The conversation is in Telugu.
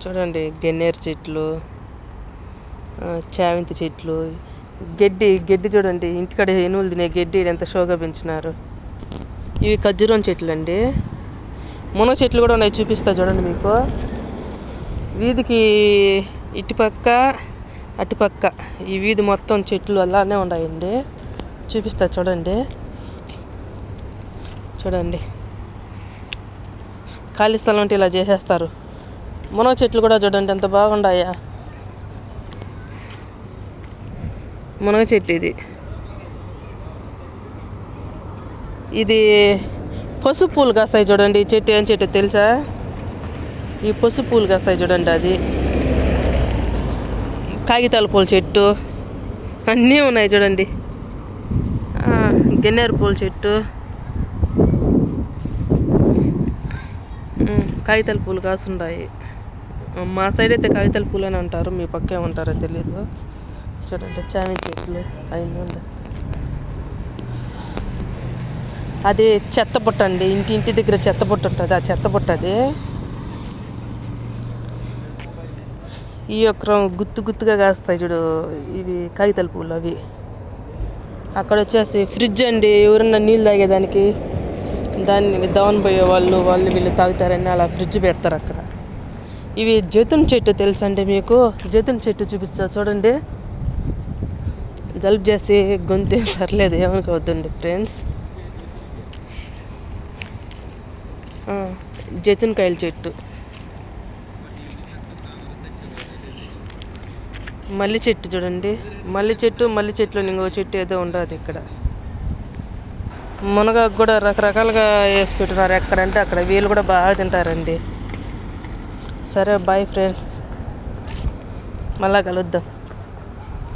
చూడండి గన్నేరు చెట్లు, చామంతి చెట్లు, గడ్డి చూడండి. ఇంటికాడ ఏనుగులు తినే గడ్డి ఎంత షోగా పెంచినారు. ఇవి ఖర్జూరం చెట్లు అండి. మునగ చెట్లు కూడా ఉన్నాయి, చూపిస్తా చూడండి మీకు. వీధికి ఇటుపక్క అటుపక్క ఈ వీధి మొత్తం చెట్లు అలానే ఉన్నాయండి. చూపిస్తా చూడండి. ఖాళీ స్థలం అంటే ఇలా చేసేస్తారు. మునగ చెట్లు కూడా చూడండి ఎంత బాగున్నాయా. మునగ చెట్టు ఇది పసుపు పూలు కాస్తాయి చూడండి. ఈ చెట్టు ఏం చెట్టు తెలుసా? ఈ పసుపు పూలు కాస్తాయి చూడండి. అది కాగితాల పూల చెట్టు అన్నీ ఉన్నాయి చూడండి. గన్నేరు పూల చెట్టు, కాగితాల పూలు కాసుండాయి. మా సైడ్ అయితే కాగితాల పూలు అని అంటారు, మీ పక్క ఏమంటారో తెలీదు. చూడండి చామంతి చెట్లు అయింది. అది చెత్త బుట్ట అండి. ఇంటి దగ్గర చెత్త బుట్ట ఉంటుంది, ఆ చెత్త బుట్ట అది. ఈ యొక్క గుత్తుగా కాస్తాయి చూడు, ఇవి కాగితాల పూలు. అవి అక్కడ వచ్చేసి ఫ్రిడ్జ్ అండి. ఎవరన్నా నీళ్ళు తాగేదానికి దాన్ని దవన పోయే వాళ్ళు వీళ్ళు తాగుతారని అలా ఫ్రిడ్జ్ పెడతారు అక్కడ. ఇవి జైతున్ చెట్టు తెలుసండి మీకు? జైతున్ చెట్టు చూపిస్తా చూడండి. జలుబు చేసి గొంతు సర్లేదు, ఏమనుకోవద్దండి ఫ్రెండ్స్. జైతున్ కాయల చెట్టు, మల్లి చెట్టు చూడండి. మల్లి చెట్లు ఇంకో చెట్టు ఏదో ఉండదు ఇక్కడ. మునగాకు కూడా రకరకాలుగా వేసి పెట్టున్నారు. ఎక్కడంటే అక్కడ. వీళ్ళు కూడా బాగా తింటారండి. సరే బాయ్ ఫ్రెండ్స్, మళ్ళా కలుద్దాం.